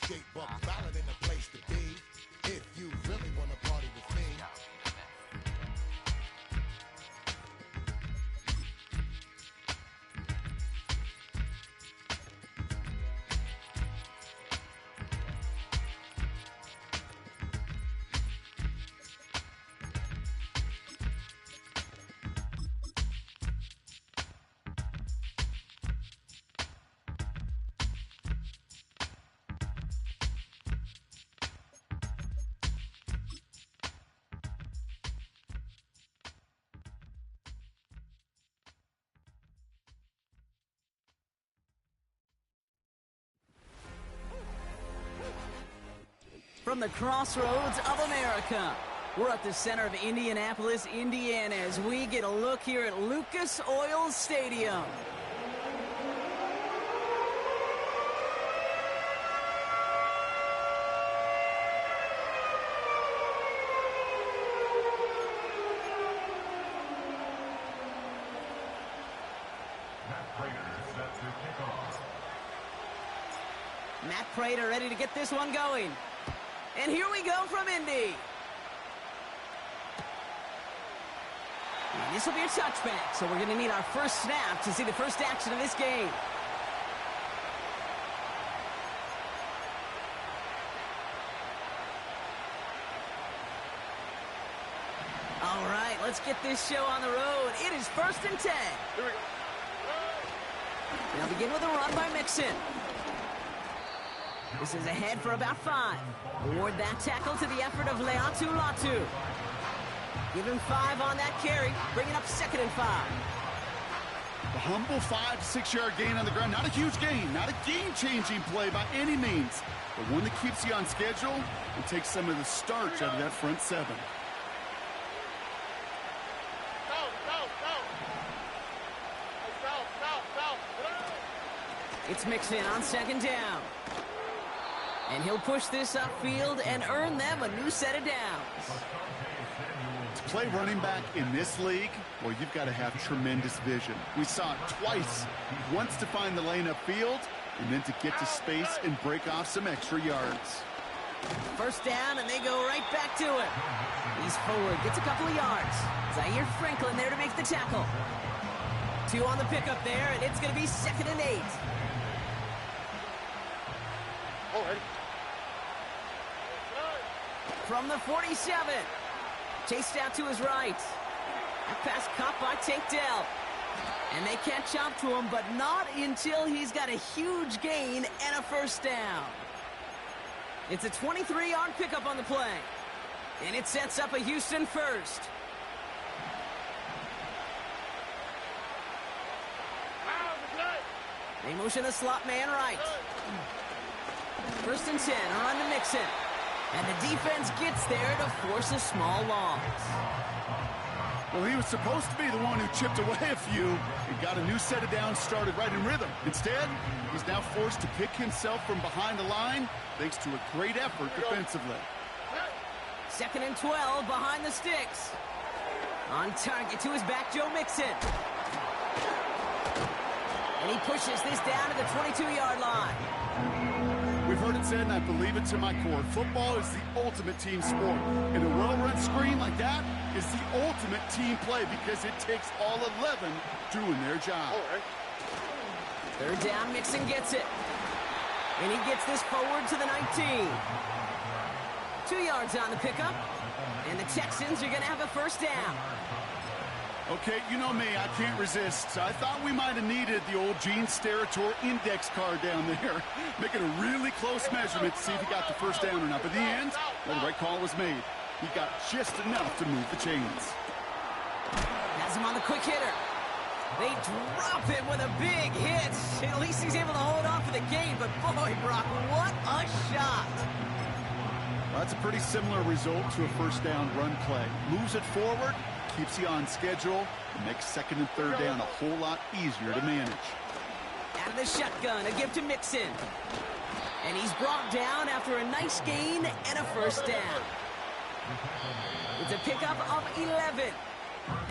skate buck ballad in the place to be. If you really want to party with me. From the crossroads of America, we're at the center of Indianapolis, Indiana, as we get a look here at Lucas Oil Stadium. Matt Prater ready to get this one going. And here we go from Indy. And this will be a touchback, so we're going to need our first snap to see the first action of this game. All right, let's get this show on the road. It is 1st and 10. Here we go. They'll begin with a run by Mixon. This is ahead for about 5. Award that tackle to the effort of Leatu Latu. Give him 5 on that carry. Bring it up 2nd and 5. A humble 5 to 6 yard gain on the ground. Not a huge gain. Not a game-changing play by any means. But one that keeps you on schedule and takes some of the starch out of that front 7. It's Mixon on 2nd down. And he'll push this upfield and earn them a new set of downs. To play running back in this league, well, you've got to have tremendous vision. We saw it twice. Once to find the lane upfield, and then to get to space and break off some extra yards. 1st down, and they go right back to it. He's forward, gets a couple of yards. Zaire Franklin there to make the tackle. 2 on the pickup there, and it's going to be 2nd and 8. From the 47. Chased out to his right. That pass caught by Tank Dell. And they catch up to him, but not until he's got a huge gain and a 1st down. It's a 23-yard pickup on the play. And it sets up a Houston 1st. They motion the slot man right. 1st and 10, a run to Mixon. And the defense gets there to force a small loss. Well, he was supposed to be the one who chipped away a few and got a new set of downs started right in rhythm. Instead, he's now forced to pick himself from behind the line thanks to a great effort defensively. 2nd and 12 behind the sticks. On target to his back, Joe Mixon. And he pushes this down to the 22-yard line. We've heard it said, and I believe it to my core, football is the ultimate team sport. And a well-run screen like that is the ultimate team play because it takes all 11 doing their job. 3rd down, Mixon gets it. And he gets this forward to the 19. 2 yards on the pickup. And the Texans are going to have a 1st down. Okay, you know me, I can't resist. So I thought we might have needed the old Gene Steratore index card down there. Making a really close measurement to see if he got the 1st down or not. But in the end, well, the right call was made. He got just enough to move the chains. Has him on the quick hitter. They drop him with a big hit. At least he's able to hold on for the gain. But boy, Brock, what a shot. Well, that's a pretty similar result to a 1st down run play. Moves it forward, keeps you on schedule, and makes 2nd and 3rd down a whole lot easier to manage. Out of the shotgun, a give to Mixon. And he's brought down after a nice gain and a 1st down. It's a pickup of 11.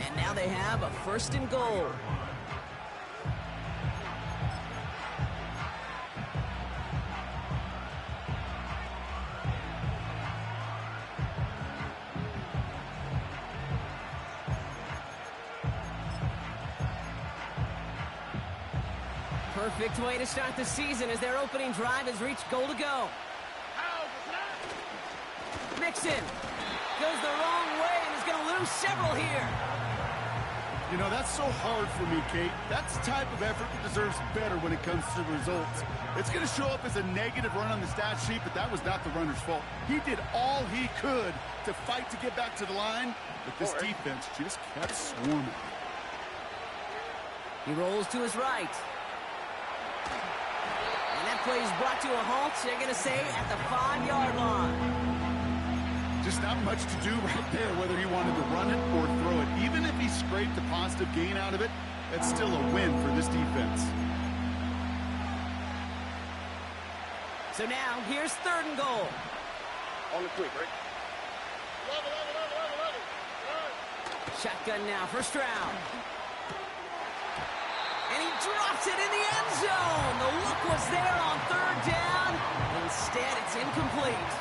And now they have a 1st and goal. Perfect way to start the season as their opening drive has reached goal to go. Mixon goes the wrong way and is going to lose several here. You know, that's so hard for me, Kate. That's the type of effort that deserves better when it comes to results. It's going to show up as a negative run on the stat sheet, but that was not the runner's fault. He did all he could to fight to get back to the line, but this defense just kept swarming. He rolls to his right. And that play is brought to a halt, so they're going to say at the 5-yard line. Just not much to do right there, whether he wanted to run it or throw it. Even if he scraped a positive gain out of it, that's still a win for this defense. So now, here's 3rd and goal. On the quick, right? Shotgun now, first round. And he drops it in the end zone. The look was there on 3rd down. Instead, it's incomplete.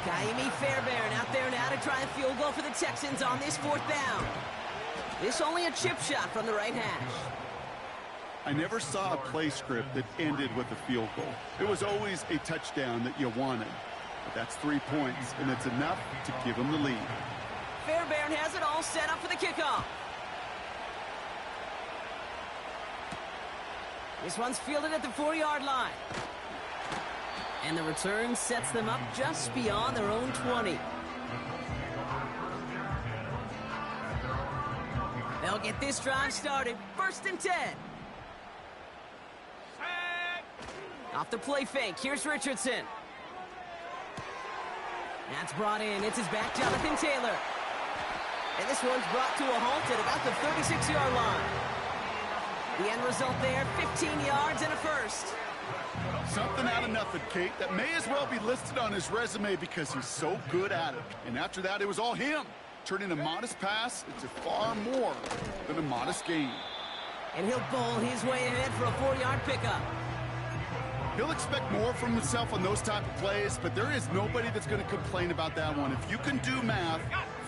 Kaimi Fairbairn out there now to try a field goal for the Texans on this 4th down. This only a chip shot from the right hash. I never saw a play script that ended with a field goal. It was always a touchdown that you wanted. But that's 3 points, and it's enough to give them the lead. Fairbairn has it all set up for the kickoff. This one's fielded at the 4-yard line. And the return sets them up just beyond their own 20. They'll get this drive started. 1st and 10. Off the play fake. Here's Richardson. That's brought in. It's his back, Jonathan Taylor. And this one's brought to a halt at about the 36-yard line. The end result there, 15 yards and a first. Something out of nothing, Kate, that may as well be listed on his resume because he's so good at it. And after that, it was all him. Turning a modest pass into far more than a modest gain. And he'll bowl his way ahead for a 4-yard pickup. He'll expect more from himself on those type of plays, but there is nobody that's going to complain about that one. If you can do math,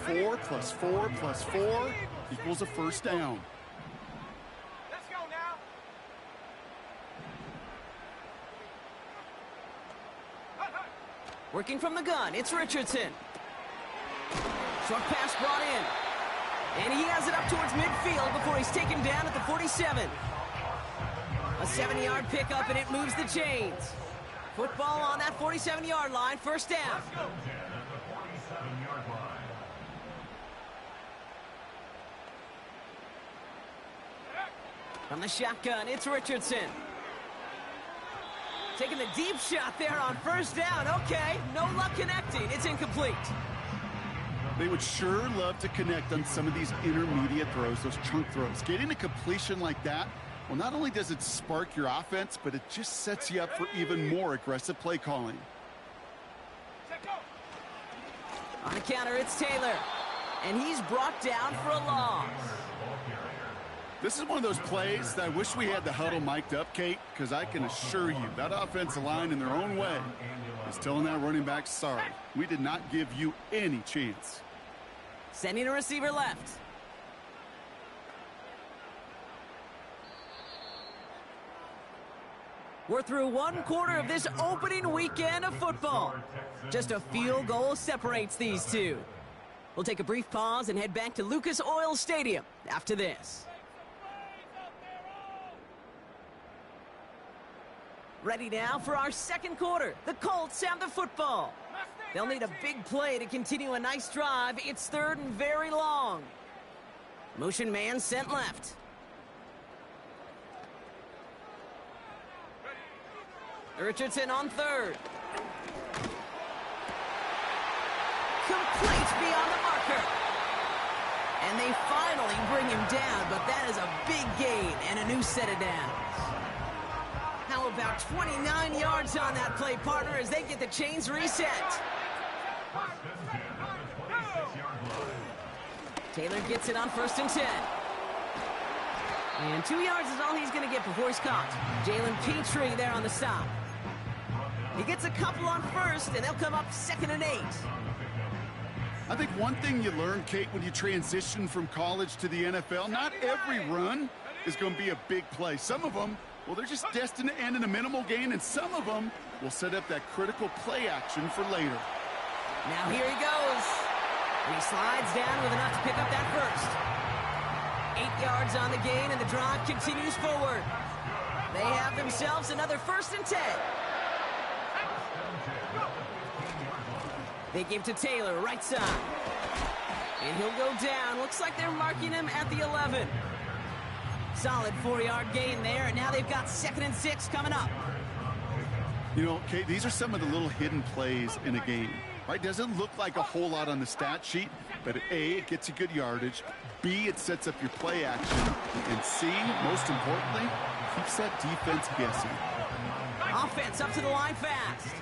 4 plus 4 plus 4 equals a first down. Let's go now. Working from the gun, it's Richardson. Short pass brought in. And he has it up towards midfield before he's taken down at the 47. A 7-yard pickup, and it moves the chains. Football on that 47-yard line, first down. From the shotgun, it's Richardson. Taking the deep shot there on first down. Okay, no luck connecting. It's incomplete. They would sure love to connect on some of these intermediate throws, those chunk throws. Getting a completion like that, well, not only does it spark your offense, but it just sets you up for even more aggressive play calling. On the counter, it's Taylor. And he's brought down for a loss. This is one of those plays that I wish we had the huddle mic'd up, Kate, because I can assure you that offensive line in their own way is telling that running back, sorry, we did not give you any chance. Sending a receiver left. We're through 1 quarter of this opening weekend of football. Just a field goal separates these two. We'll take a brief pause and head back to Lucas Oil Stadium after this. Ready now for our second quarter. The Colts have the football. They'll need a big play to continue a nice drive. It's 3rd and very long. Motion man sent left. Richardson on 3rd. Complete beyond the marker. And they finally bring him down, but that is a big gain and a new set of downs. How about 29 yards on that play, partner, as they get the chains reset. Taylor gets it on 1st and 10. And 2 yards is all he's going to get before he's caught. Jalen Petrie there on the stop. He gets a couple on 1st, and they'll come up 2nd and 8. I think one thing you learn, Kate, when you transition from college to the NFL, not every run is going to be a big play. Some of them Well, they're just destined to end in a minimal gain, and some of them will set up that critical play action for later. Now here he goes. And he slides down with enough to pick up that first. 8 yards on the gain, and the drive continues forward. They have themselves another 1st and 10. They give to Taylor, right side. And he'll go down. Looks like they're marking him at the 11. Solid 4-yard gain there, and now they've got 2nd and 6 coming up. You know, Kate, these are some of the little hidden plays in a game, right? Doesn't look like a whole lot on the stat sheet, but A, it gets you good yardage. B, it sets up your play action. And C, most importantly, keeps that defense guessing. Offense up to the line fast.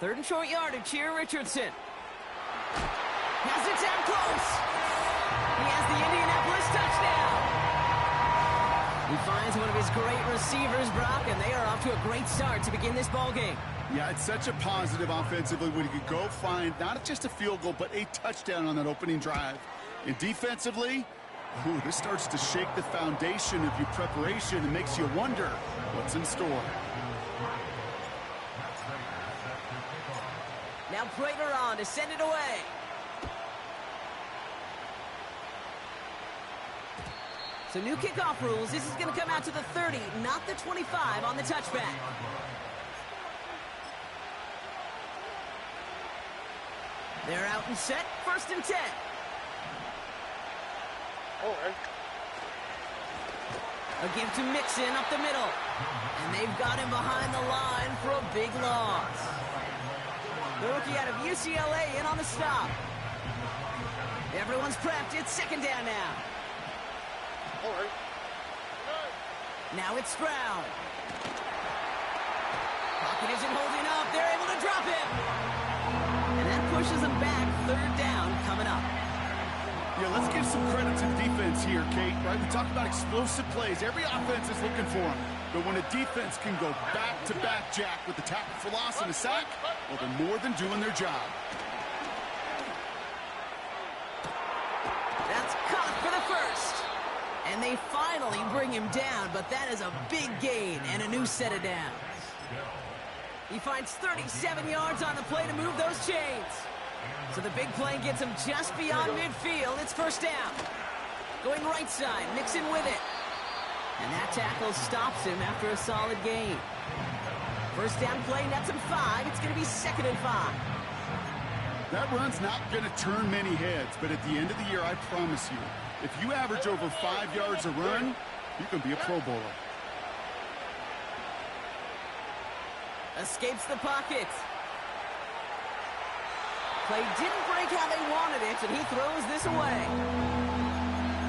3rd and short yardage here, Richardson. Has it down close. He has the Indianapolis touchdown. He finds one of his great receivers, Brock, and they are off to a great start to begin this ball game. Yeah, it's such a positive offensively when you could go find not just a field goal, but a touchdown on that opening drive. And defensively, this starts to shake the foundation of your preparation and makes you wonder what's in store. Now Prater on to send it away. So new kickoff rules. This is going to come out to the 30, not the 25 on the touchback. They're out and set. 1st and 10. Okay. A give to Mixon up the middle. And they've got him behind the line for a big loss. The rookie out of UCLA in on the stop. Everyone's prepped. It's 2nd down now. All right. Now it's Stroud. Pocket isn't holding up. They're able to drop him. And that pushes them back. 3rd down coming up. Yeah, let's give some credit to the defense here, Kate, right? We talk about explosive plays. Every offense is looking for them. But when a defense can go back-to-back, Jack, with the tackle for loss and a sack, well, they're more than doing their job. That's caught for the 1st. And they finally bring him down, but that is a big gain and a new set of downs. He finds 37 yards on the play to move those chains. So the big play gets him just beyond midfield. It's 1st down. Going right side, Mixon with it. And that tackle stops him after a solid gain. 1st down play, nets him 5. It's going to be 2nd and 5. That run's not going to turn many heads, but at the end of the year, I promise you, if you average over 5 yards a run, you can be a Pro Bowler. Escapes the pocket. Play didn't break how they wanted it, and he throws this away.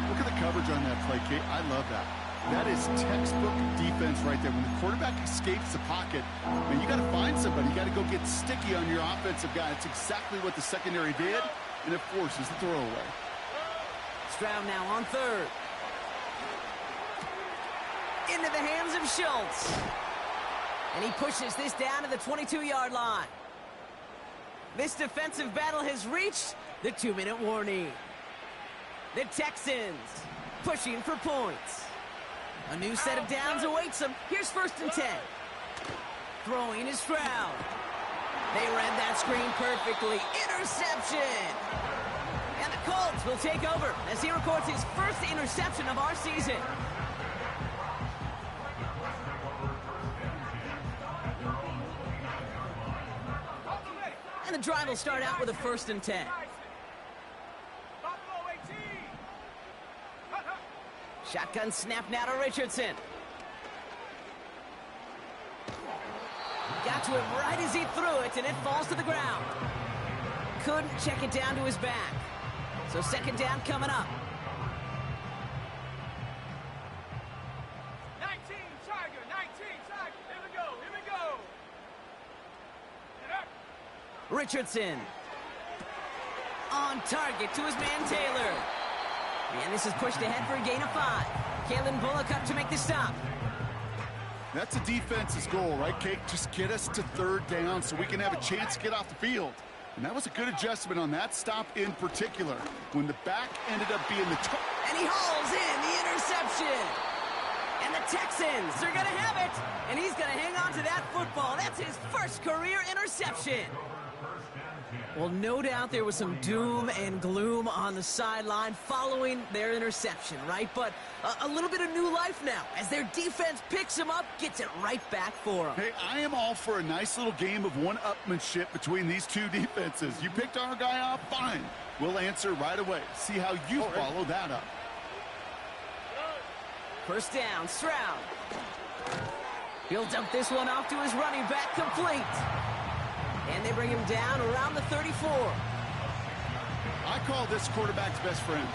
Look at the coverage on that play, Kate. I love that. That is textbook defense right there. When the quarterback escapes the pocket, man, you got to find somebody. You got to go get sticky on your offensive guy. It's exactly what the secondary did, and it forces the throwaway. Stroud now on 3rd. Into the hands of Schultz. And he pushes this down to the 22-yard line. This defensive battle has reached the 2-minute warning. The Texans pushing for points. A new set of downs awaits them. Here's 1st and 10. Throwing is Stroud. They read that screen perfectly. Interception. And the Colts will take over as he records his 1st interception of our season. And the drive will start out with a 1st and 10. Shotgun snap now to Richardson. Got to it right as he threw it, and it falls to the ground. Couldn't check it down to his back. So 2nd down coming up. 19, Tiger, 19, Tiger. Here we go, here we go. Get up. Richardson. On target to his man Taylor. And this is pushed ahead for a gain of 5. Kalen Bullock up to make the stop. That's a defense's goal, right, Kate? Just get us to 3rd down so we can have a chance to get off the field. And that was a good adjustment on that stop in particular. When the back ended up being the And he hauls in the interception. And the Texans are going to have it. And he's going to hang on to that football. That's his first career interception. Well, no doubt there was some doom and gloom on the sideline following their interception, right? But a little bit of new life now as their defense picks him up, gets it right back for him. Hey, I am all for a nice little game of one-upmanship between these two defenses. You picked our guy off, fine. We'll answer right away. See how you follow that up. First down, Stroud. He'll dump this one off to his running back, complete. And they bring him down around the 34. I call this quarterback's best friend.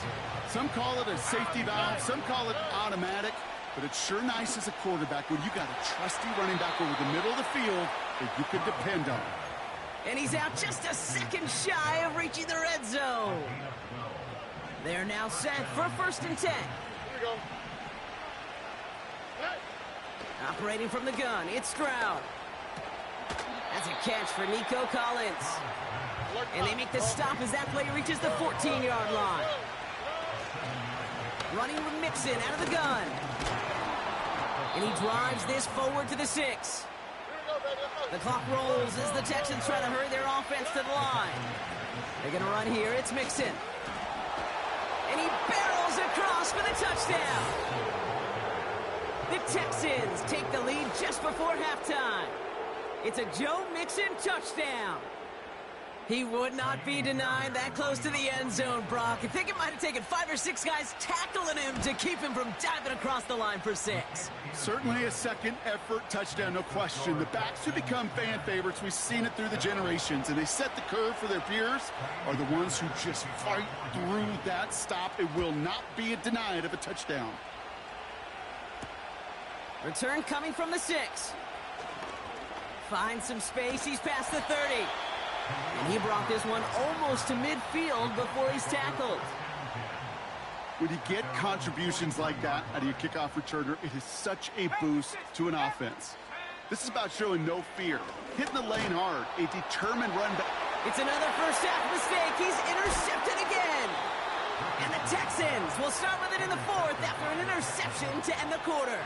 Some call it a safety valve, some call it automatic, but it's sure nice as a quarterback when you got a trusty running back over the middle of the field that you can depend on. And he's out just a second shy of reaching the red zone. They're now set for 1st and 10. Here we go. Operating from the gun, it's Stroud. That's a catch for Nico Collins. And they make the stop as that play reaches the 14-yard line. Running with Mixon out of the gun. And he drives this forward to the 6. The clock rolls as the Texans try to hurry their offense to the line. They're going to run here. It's Mixon. And he barrels across for the touchdown. The Texans take the lead just before halftime. It's a Joe Mixon touchdown. He would not be denied that close to the end zone, Brock. I think it might have taken 5 or 6 guys tackling him to keep him from diving across the line for 6. Certainly a second effort touchdown, no question. The backs who become fan favorites, we've seen it through the generations, and they set the curve for their peers, are the ones who just fight through that stop. It will not be denied of a touchdown. Return coming from the 6. Finds some space. He's past the 30. And he brought this one almost to midfield before he's tackled. When you get contributions like that out of your kickoff returner, it is such a boost to an offense. This is about showing no fear, hitting the lane hard, a determined run back. It's another first half mistake. He's intercepted again. And the Texans will start with it in the 4th after an interception to end the quarter.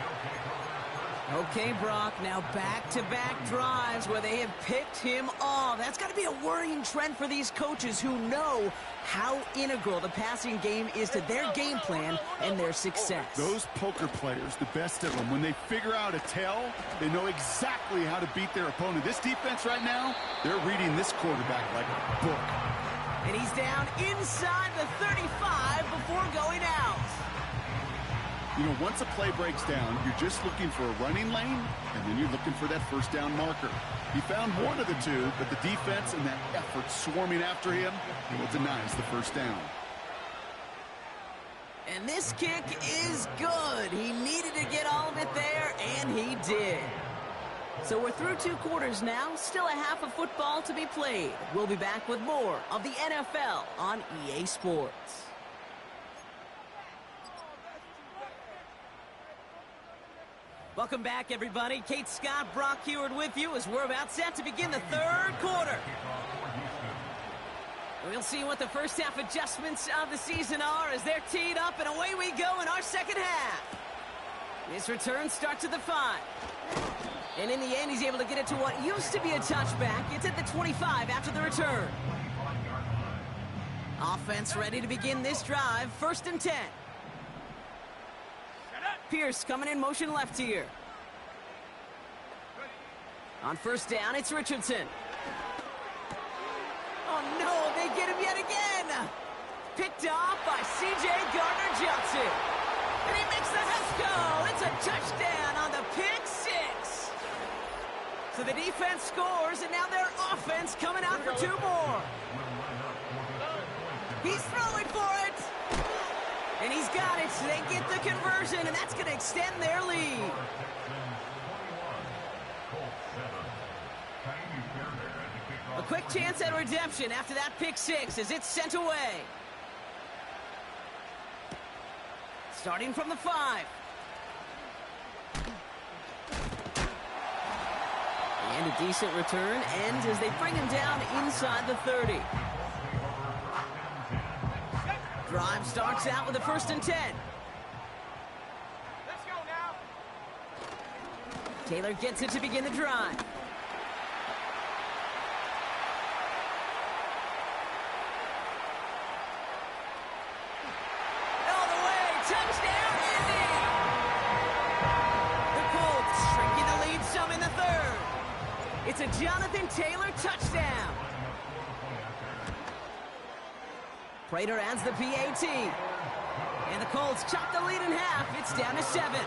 Okay, Brock, now back-to-back drives where they have picked him off. That's got to be a worrying trend for these coaches who know how integral the passing game is to their game plan and their success. Those poker players, the best of them, when they figure out a tell, they know exactly how to beat their opponent. This defense right now, they're reading this quarterback like a book. And he's down inside the 35 before going out. You know, once a play breaks down, you're just looking for a running lane, and then you're looking for that first down marker. He found one of the two, but the defense and that effort swarming after him, well, denies the first down. And this kick is good. He needed to get all of it there, and he did. So we're through 2 quarters now, still a half of football to be played. We'll be back with more of the NFL on EA Sports. Welcome back, everybody. Kate Scott, Brock Heward with you as we're about set to begin the 3rd quarter. We'll see what the first half adjustments of the season are as they're teed up, and away we go in our second half. This return starts at the 5. And in the end, he's able to get it to what used to be a touchback. It's at the 25 after the return. Offense ready to begin this drive. 1st and 10. Pierce coming in motion left here. On 1st down, it's Richardson. Oh, no, they get him yet again. Picked off by C.J. Gardner-Johnson. And he makes the Husk go. It's a touchdown on the pick 6. So the defense scores, and now their offense coming out for 2 more. He's throwing for it. And he's got it. They get the conversion, and that's going to extend their lead. A quick chance at redemption after that pick 6 as it's sent away. Starting from the 5. And a decent return ends as they bring him down inside the 30. Drive starts out with a 1st and 10. Let's go now. Taylor gets it to begin the drive. All the way, touchdown, Indy! The Colts shrinking the lead some in the 3rd. It's a Jonathan Taylor touchdown. Prater adds the PAT. And the Colts chop the lead in half. It's down to 7.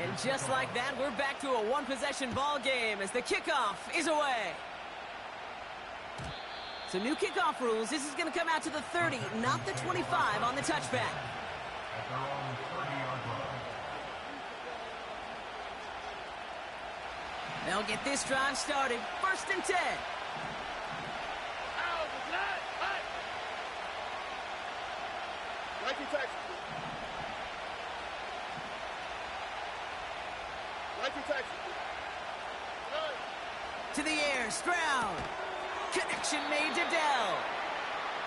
And just like that, we're back to a one-possession ball game as the kickoff is away. So new kickoff rules. This is going to come out to the 30, not the 25 on the touchback. They'll get this drive started. 1st and 10. To the air, Stroud. Connection made to Dell.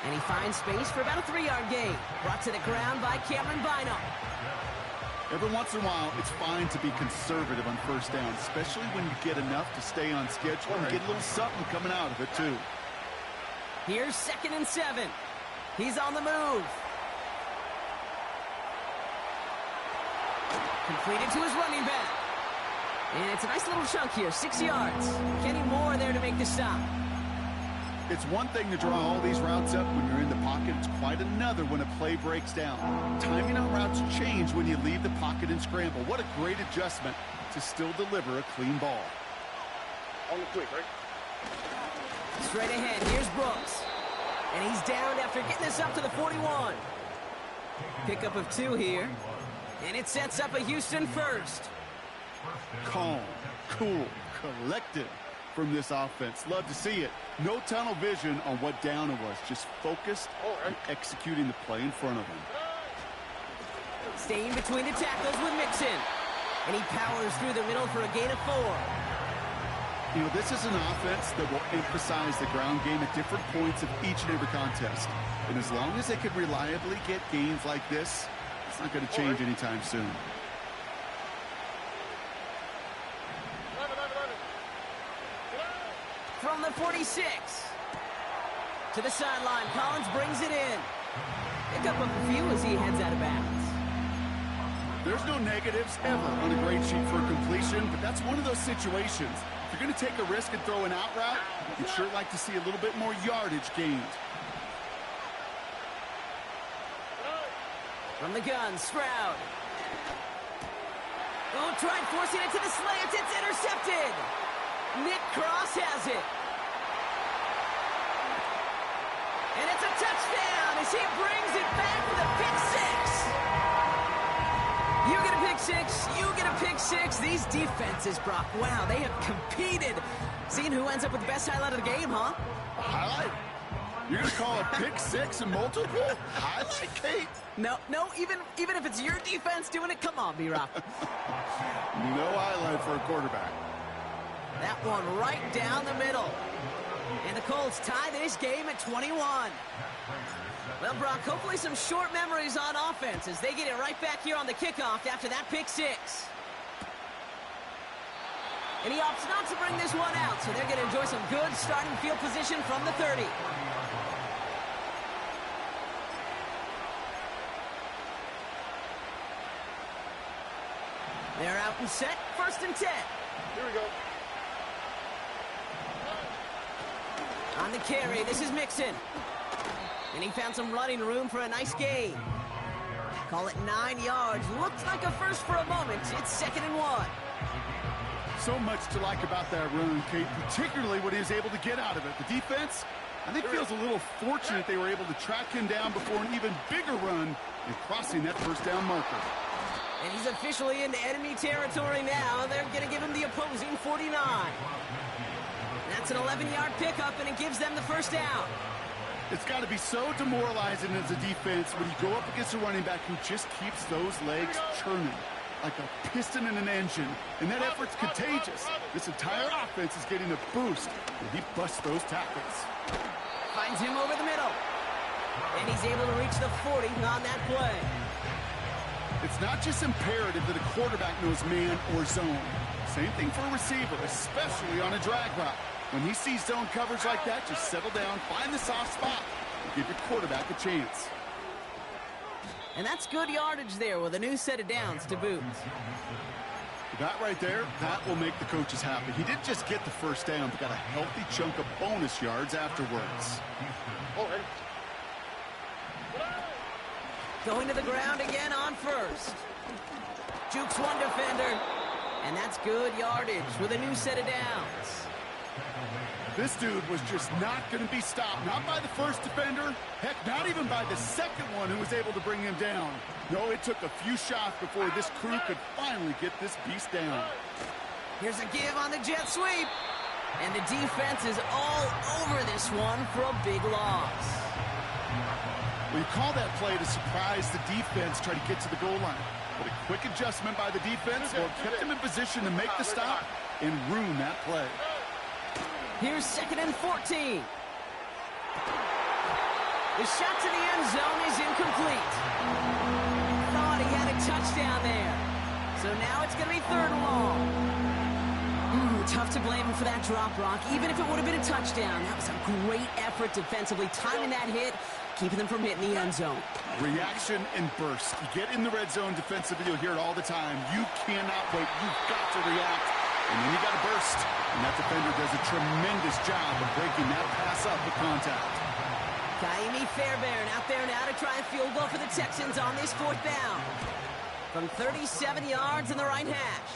And he finds space for about a 3-yard gain. Brought to the ground by Cameron Bynum. Every once in a while, it's fine to be conservative on 1st down, especially when you get enough to stay on schedule and get a little something coming out of it, too. Here's 2nd and 7. He's on the move. Completed to his running back. And it's a nice little chunk here, 6 yards. Kenny Moore there to make the stop. It's one thing to draw all these routes up when you're in the pocket. It's quite another when a play breaks down. Timing on routes change when you leave the pocket and scramble. What a great adjustment to still deliver a clean ball. On the quick, right? Straight ahead, here's Brooks. And he's down after getting this up to the 41. Pickup of 2 here. And it sets up a Houston 1st. Calm, cool, collected from this offense. Love to see it. No tunnel vision on what down it was. Just focused on executing the play in front of him. Staying between the tackles with Mixon. And he powers through the middle for a gain of 4. You know, this is an offense that will emphasize the ground game at different points of each and every contest. And as long as they can reliably get gains like this, it's not going to change anytime soon. From the 46 to the sideline, Collins brings it in. Pick up a few as he heads out of bounds. There's no negatives ever on a grade sheet for completion, but that's one of those situations. If you're going to take a risk and throw an out route, you'd sure like to see a little bit more yardage gained. From the gun, Stroud. Oh, tried forcing it to the slant. It's intercepted. Nick Cross has it. And it's a touchdown as he brings it back with a pick 6. You get a pick 6. You get a pick 6. These defenses, Brock, wow, they have competed. Seeing who ends up with the best highlight of the game, huh? Highlight? You're going to call a pick 6 and multiple? Highlight, Kate? No, even if it's your defense doing it, come on, B-Rock. No highlight for a quarterback. That one right down the middle. And the Colts tie this game at 21. Well, Brock, hopefully some short memories on offense as they get it right back here on the kickoff after that pick 6. And he opts not to bring this one out, so they're going to enjoy some good starting field position from the 30. They're out and set, 1st and 10. Here we go. On the carry, this is Mixon. And he found some running room for a nice gain. Call it 9 yards. Looked like a first for a moment. It's 2nd and 1. So much to like about that run, Kate, particularly what he was able to get out of it. The defense, I think, feels a little fortunate they were able to track him down before an even bigger run and crossing that 1st down marker. And he's officially into enemy territory now. They're going to give him the opposing 49. That's an 11-yard pickup, and it gives them the 1st down. It's got to be so demoralizing as a defense when you go up against a running back who just keeps those legs churning. like a piston in an engine, and that effort's contagious. This entire offense is getting a boost, and he busts those tackles. Finds him over the middle. And he's able to reach the 40 on that play. It's not just imperative that a quarterback knows man or zone. Same thing for a receiver, especially on a drag route. When he sees zone coverage like that, just settle down, find the soft spot, and give your quarterback a chance. And that's good yardage there with a new set of downs to boot. That right there, that will make the coaches happy. He didn't just get the first down, but got a healthy chunk of bonus yards afterwards. Okay. Going to the ground again on first. Jukes one defender. And that's good yardage with a new set of downs. This dude was just not going to be stopped. Not by the first defender. Heck, not even by the second one who was able to bring him down. No, it took a few shots before this crew could finally get this beast down. Here's a give on the jet sweep. And the defense is all over this one for a big loss. Well, you call that play to surprise the defense, try to get to the goal line. But a quick adjustment by the defense, well, kept him in position to make the stop and ruin that play. Here's 2nd and 14. The shot to the end zone is incomplete. Thought he had a touchdown there. So now it's going to be 3rd and long. Tough to blame him for that drop, Brock. Even if it would have been a touchdown, that was a great effort defensively, timing that hit, keeping them from hitting the end zone. Reaction and burst. You get in the red zone defensively, you'll hear it all the time. You cannot wait. You've got to react. And then you got to burst. And that defender does a tremendous job of breaking that pass up with contact. Kaimi Fairbairn out there now to try a field goal for the Texans on this 4th down. From 37 yards in the right hash.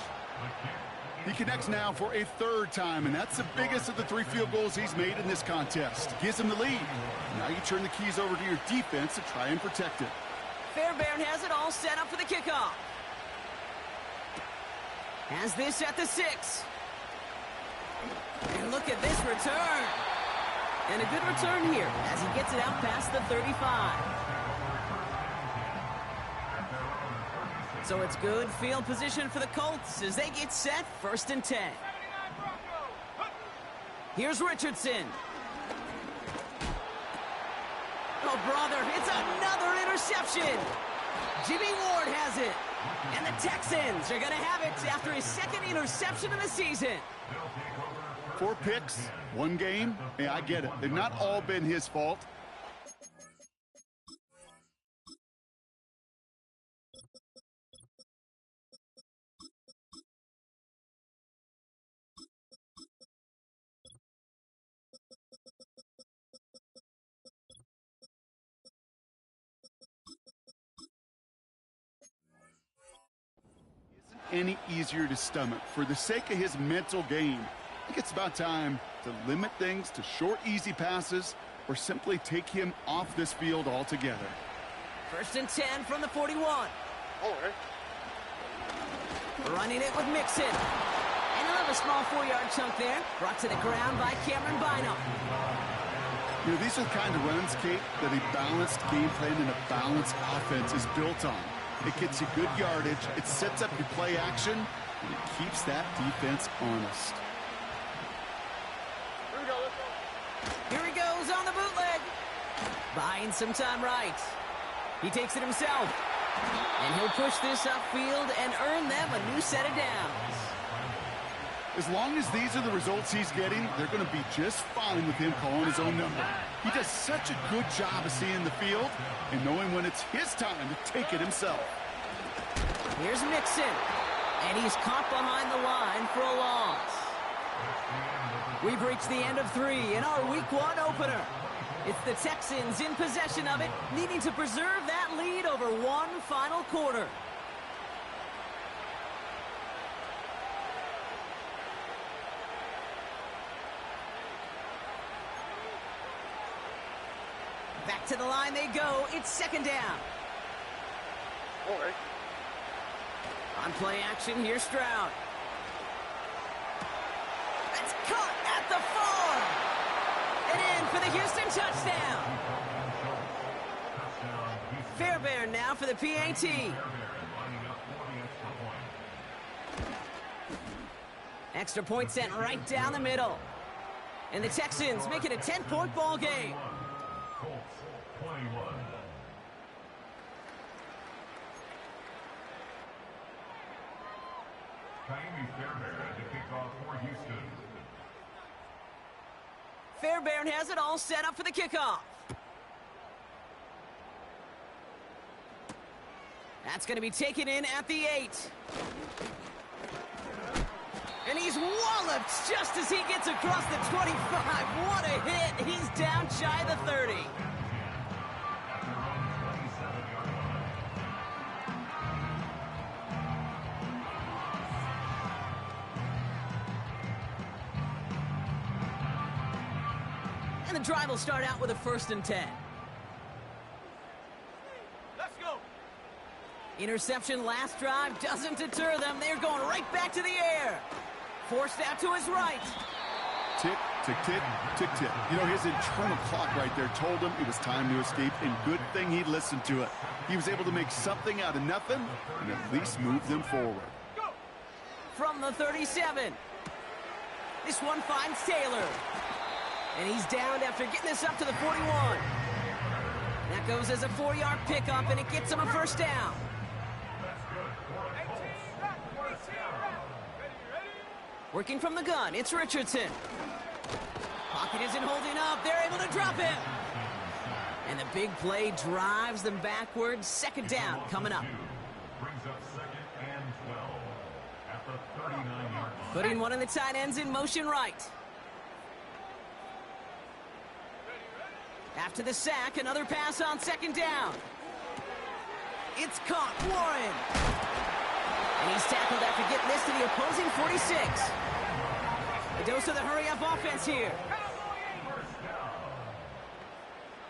He connects now for a 3rd time, and that's the biggest of the 3 field goals he's made in this contest. Gives him the lead. Now you turn the keys over to your defense to try and protect it. Fairbairn has it all set up for the kickoff. Has this at the 6. And look at this return. And a good return here as he gets it out past the 35. So it's good field position for the Colts as they get set 1st and 10. Here's Richardson. Oh, brother, it's another interception. Jimmy Ward has it. And the Texans are going to have it after his 2nd interception of the season. 4 picks, 1 game. Yeah, I get it. They've not all been his fault. Any easier to stomach. For the sake of his mental game, I think it's about time to limit things to short, easy passes or simply take him off this field altogether. 1st and 10 from the 41. Okay. Running it with Mixon. And he'll have a small 4-yard chunk there. Brought to the ground by Cameron Bynum. You know, these are the kind of runs, Kate, that a balanced game plan and a balanced offense is built on. It gets you good yardage, it sets up your play action, and it keeps that defense honest. Here we go, let's go. Here he goes on the bootleg. Buying some time right. He takes it himself. And he'll push this upfield and earn them a new set of downs. As long as these are the results he's getting, they're going to be just fine with him calling his own number. He does such a good job of seeing the field and knowing when it's his time to take it himself. Here's Mixon. And he's caught behind the line for a loss. We've reached the end of 3 in our Week 1 opener. It's the Texans in possession of it, needing to preserve that lead over one final quarter. Back to the line they go. It's 2nd down. All right. On play action, here's Stroud. It's caught at the 4. And in for the Houston touchdown. Fairbairn now for the PAT. Extra point sent right down the middle. And the Texans make it a 10-point ball game. Colts 21. Kaimi Fairbairn to kick off for Houston. Fairbairn has it all set up for the kickoff. That's going to be taken in at the 8. And he's walloped just as he gets across the 25. What a hit. He's down shy of the 30. And the drive will start out with a 1st and 10. Let's go. Interception last drive doesn't deter them. They're going right back to the air. Forced out to his right. Tick, tick, tick, tick, tick. You know, his internal clock right there told him it was time to escape, and good thing he listened to it. He was able to make something out of nothing and at least move them forward. Go. From the 37. This one finds Taylor. And he's downed after getting this up to the 41. That goes as a 4-yard pickup, and it gets him a 1st down. 18 back. 18 back. Ready? Working from the gun, it's Richardson. Pocket isn't holding up. They're able to drop him. And the big play drives them backwards. 2nd down coming up. Brings up 2nd and 12 at the 39-yard line. Putting one of the tight ends in motion right. After the sack, another pass on 2nd down. It's caught, Warren. And he's tackled after getting this to the opposing 46. A dose of the hurry-up offense here.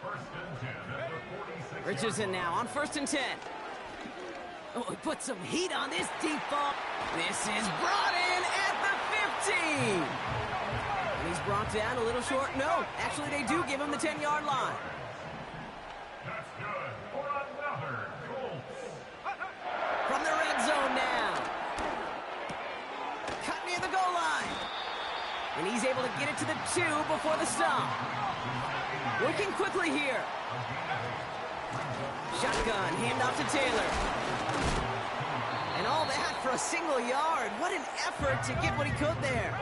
First and 10 at the 46. Richardson now on 1st and 10. Oh, he put some heat on this deep ball. This is brought in at the 15. And he's brought down a little short. No, actually they do give him the 10-yard line. That's good for another Colts. From the red zone now. Cut near the goal line. And he's able to get it to the 2 before the stop. Working quickly here. Shotgun, handoff to Taylor. And all that for a single yard. What an effort to get what he could there.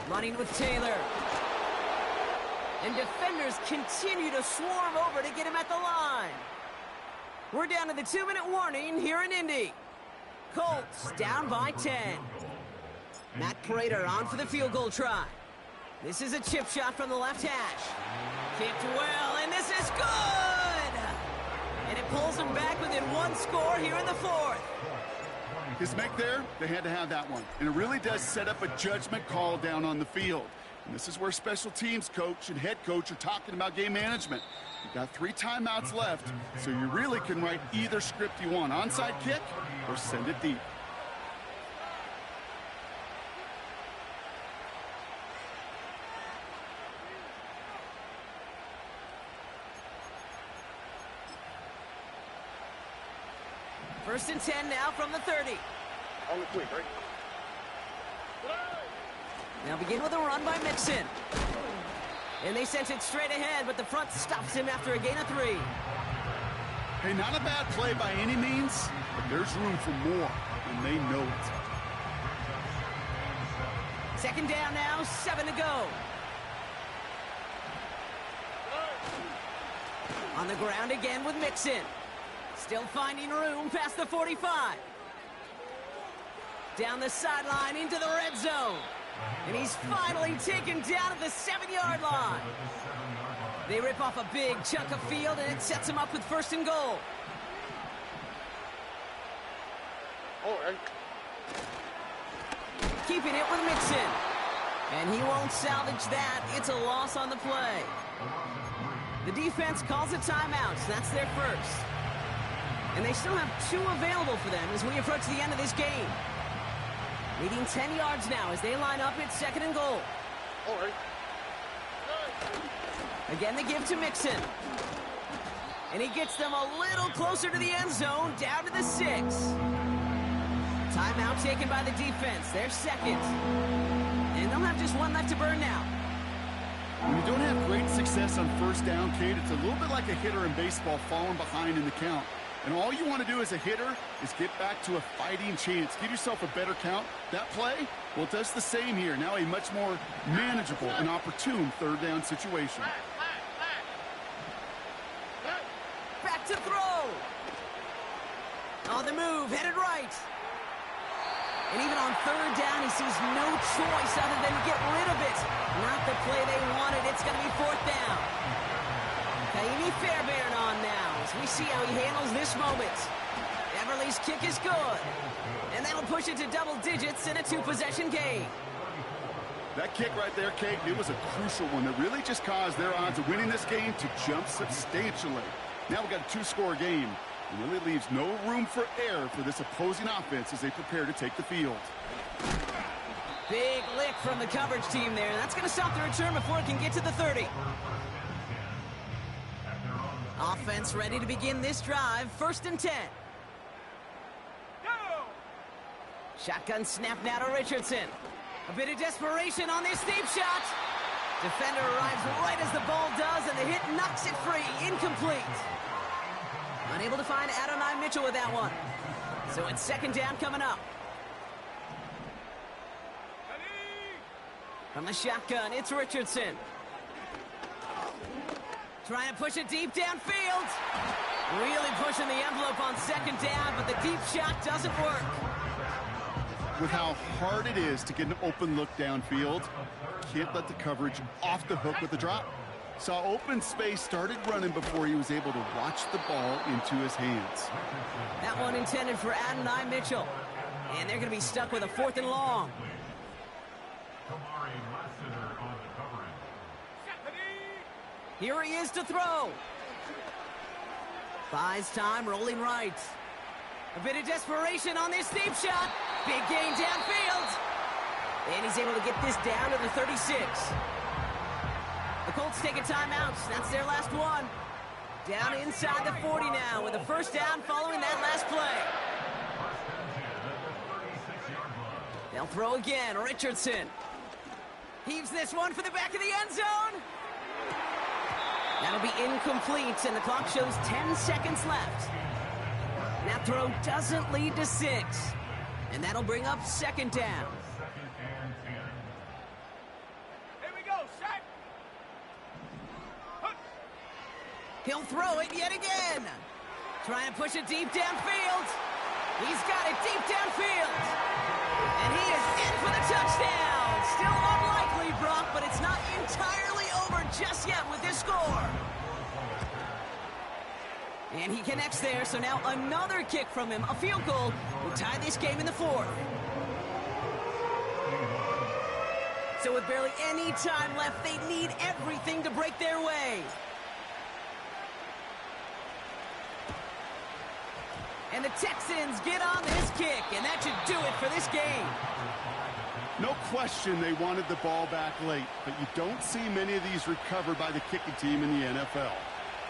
Running with Taylor. And defenders continue to swarm over to get him at the line. We're down to the 2-minute warning here in Indy. Colts down by 10. Matt Prater on for the field goal try. This is a chip shot from the left hash. Kicked well, and this is good! And it pulls them back within 1 score here in the 4th. His make there, they had to have that one. And it really does set up a judgment call down on the field. And this is where special teams coach and head coach are talking about game management. You've got 3 timeouts left, so you really can write either script you want. Onside kick or send it deep. First and 10 now from the 30. On the quick, right? Now begin with a run by Mixon. And they sent it straight ahead, but the front stops him after a gain of 3. Hey, not a bad play by any means, but there's room for more, and they know it. 2nd down now, 7 to go. On the ground again with Mixon. Still finding room past the 45. Down the sideline into the red zone. And he's finally taken down at the 7-yard line. They rip off a big chunk of field, and it sets him up with 1st and goal. All right. Keeping it with Mixon. And he won't salvage that. It's a loss on the play. The defense calls a timeout, so that's their first. And they still have 2 available for them as we approach the end of this game. Leading 10 yards now as they line up at 2nd and goal. All right. Again, they give to Mixon. And he gets them a little closer to the end zone, down to the 6. Timeout taken by the defense. They're second. And they'll have just one left to burn now. When you don't have great success on first down, Kate, it's a little bit like a hitter in baseball falling behind in the count. And all you want to do as a hitter is get back to a fighting chance. Give yourself a better count. That play, well, it does the same here. Now a much more manageable and opportune third down situation. Back to throw. On the move, headed right. And even on third down, he sees no choice other than to get rid of it. Not the play they wanted. It's going to be fourth down. Kaimi Fairbairn on now as we see how he handles this moment. Everly's kick is good. And that'll push it to double digits in a two-possession game. That kick right there, Kate, it was a crucial one that really just caused their odds of winning this game to jump substantially. Now we've got a two-score game. It really leaves no room for error for this opposing offense as they prepare to take the field. Big lick from the coverage team there. That's going to stop the return before it can get to the 30. Offense ready to begin this drive. 1st and 10. Go! Shotgun snap now to Richardson. A bit of desperation on this deep shot. Defender arrives right as the ball does, and the hit knocks it free. Incomplete. Unable to find Adonai Mitchell with that one. So it's 2nd down coming up. From the shotgun, it's Richardson. Trying to push it deep downfield. Really pushing the envelope on 2nd down, but the deep shot doesn't work. With how hard it is to get an open look downfield, can't let the coverage off the hook with the drop. Saw open space, started running before he was able to watch the ball into his hands. That one intended for Adonai Mitchell. And they're going to be stuck with a 4th and long. Here he is to throw. Buys time, rolling right. A bit of desperation on this deep shot. Big gain downfield. And he's able to get this down to the 36. The Colts take a timeout. That's their last one. Down inside the 40 now with a 1st down following that last play. They'll throw again. Richardson heaves this one for the back of the end zone. That'll be incomplete, and the clock shows 10 seconds left. That throw doesn't lead to 6. And that'll bring up 2nd down. Here we go, set! He'll throw it yet again. Trying to push it deep downfield. He's got it deep downfield. And he is in for the touchdown. Still unlikely, Brock, but it's not entirely over just yet with this score. And he connects there, so now another kick from him. A field goal will tie this game in the 4th. So with barely any time left, they need everything to break their way. And the Texans get on this kick, and that should do it for this game. No question they wanted the ball back late, but you don't see many of these recovered by the kicking team in the NFL.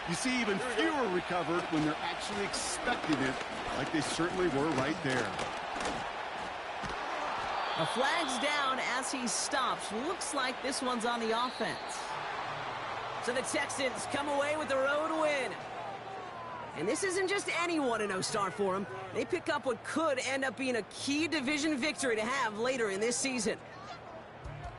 You see even fewer recovered when they're actually expecting it, like they certainly were right there. A flag's down as he stops. Looks like this one's on the offense. So the Texans come away with the road win. And this isn't just any 1-0 start for them. They pick up what could end up being a key division victory to have later in this season.